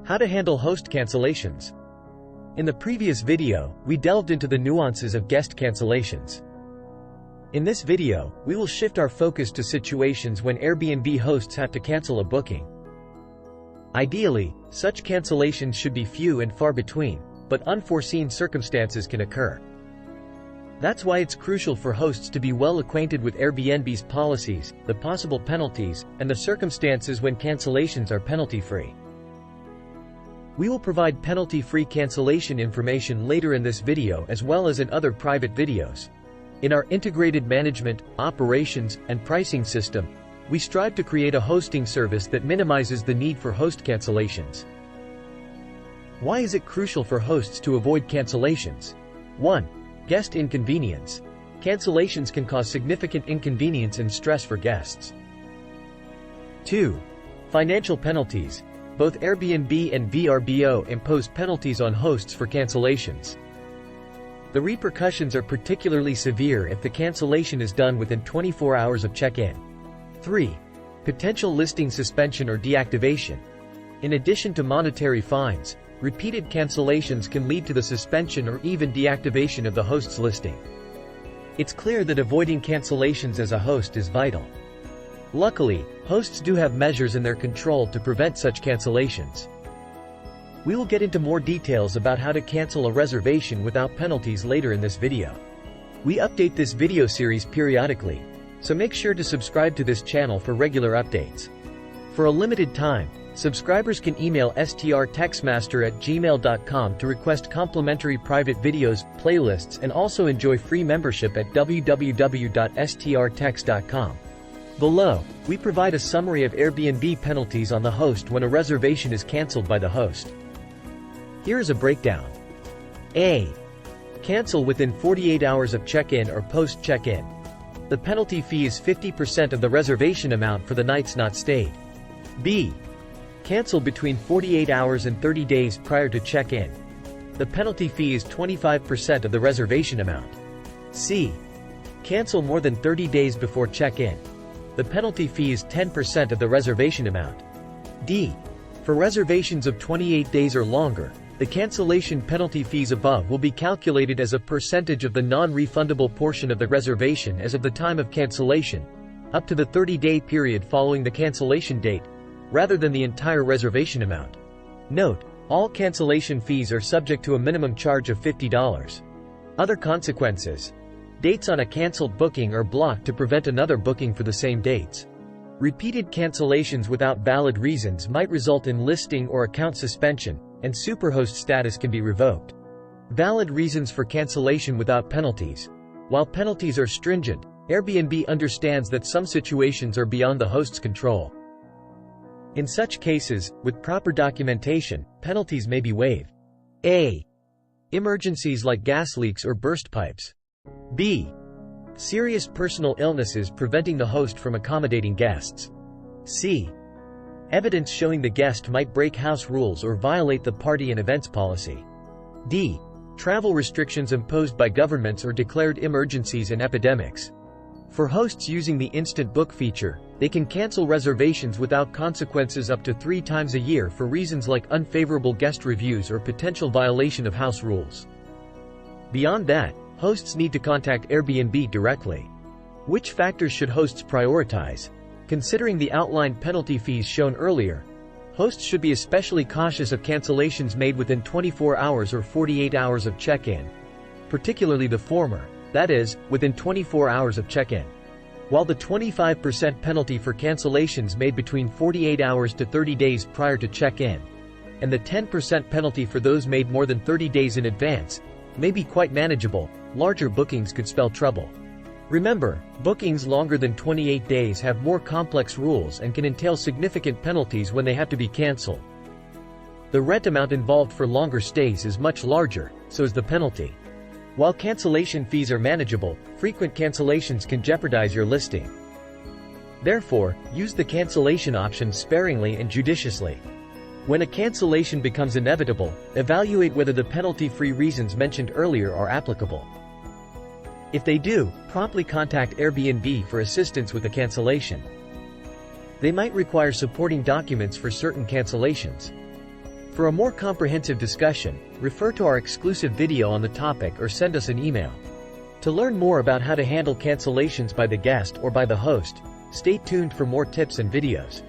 How to handle host cancellations. In the previous video, we delved into the nuances of guest cancellations. In this video, we will shift our focus to situations when Airbnb hosts have to cancel a booking. Ideally, such cancellations should be few and far between, but unforeseen circumstances can occur. That's why it's crucial for hosts to be well acquainted with Airbnb's policies, the possible penalties, and the circumstances when cancellations are penalty-free. We will provide penalty-free cancellation information later in this video as well as in other private videos. In our integrated management, operations, and pricing system, we strive to create a hosting service that minimizes the need for host cancellations. Why is it crucial for hosts to avoid cancellations? 1. Guest inconvenience. Cancellations can cause significant inconvenience and stress for guests. 2. Financial penalties. Both Airbnb and VRBO impose penalties on hosts for cancellations. The repercussions are particularly severe if the cancellation is done within 24 hours of check-in. 3. Potential listing suspension or deactivation. In addition to monetary fines, repeated cancellations can lead to the suspension or even deactivation of the host's listing. It's clear that avoiding cancellations as a host is vital. Luckily, hosts do have measures in their control to prevent such cancellations. We will get into more details about how to cancel a reservation without penalties later in this video. We update this video series periodically, so make sure to subscribe to this channel for regular updates. For a limited time, subscribers can email strtextmaster@gmail.com to request complimentary private videos, playlists, and also enjoy free membership at www.strtext.com. Below, we provide a summary of Airbnb penalties on the host when a reservation is canceled by the host. Here is a breakdown. A. Cancel within 48 hours of check-in or post-check-in. The penalty fee is 50% of the reservation amount for the nights not stayed. B. Cancel between 48 hours and 30 days prior to check-in. The penalty fee is 25% of the reservation amount. C. Cancel more than 30 days before check-in. The penalty fee is 10% of the reservation amount. D. For reservations of 28 days or longer, the cancellation penalty fees above will be calculated as a percentage of the non-refundable portion of the reservation as of the time of cancellation, up to the 30-day period following the cancellation date, rather than the entire reservation amount. Note, all cancellation fees are subject to a minimum charge of $50. Other consequences. Dates on a canceled booking are blocked to prevent another booking for the same dates. Repeated cancellations without valid reasons might result in listing or account suspension, and superhost status can be revoked. Valid reasons for cancellation without penalties. While penalties are stringent, Airbnb understands that some situations are beyond the host's control. In such cases, with proper documentation, penalties may be waived. A. Emergencies like gas leaks or burst pipes. B. Serious personal illnesses preventing the host from accommodating guests. C. Evidence showing the guest might break house rules or violate the party and events policy. D. Travel restrictions imposed by governments or declared emergencies and epidemics. For hosts using the Instant Book feature, they can cancel reservations without consequences up to 3 times a year for reasons like unfavorable guest reviews or potential violation of house rules. Beyond that, hosts need to contact Airbnb directly. Which factors should hosts prioritize? Considering the outlined penalty fees shown earlier, hosts should be especially cautious of cancellations made within 24 hours or 48 hours of check-in. Particularly the former, that is, within 24 hours of check-in. While the 25% penalty for cancellations made between 48 hours to 30 days prior to check-in, and the 10% penalty for those made more than 30 days in advance, may be quite manageable, larger bookings could spell trouble. Remember, bookings longer than 28 days have more complex rules and can entail significant penalties when they have to be canceled. The rent amount involved for longer stays is much larger, so is the penalty. While cancellation fees are manageable, frequent cancellations can jeopardize your listing. Therefore, use the cancellation option sparingly and judiciously. When a cancellation becomes inevitable, evaluate whether the penalty-free reasons mentioned earlier are applicable. If they do, promptly contact Airbnb for assistance with the cancellation. They might require supporting documents for certain cancellations. For a more comprehensive discussion, refer to our exclusive video on the topic or send us an email. To learn more about how to handle cancellations by the guest or by the host, stay tuned for more tips and videos.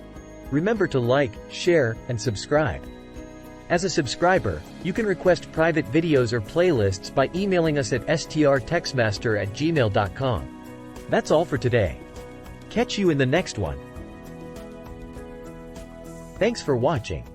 Remember to like, share, and subscribe. As a subscriber, you can request private videos or playlists by emailing us at strtextmaster@gmail.com. That's all for today. Catch you in the next one. Thanks for watching.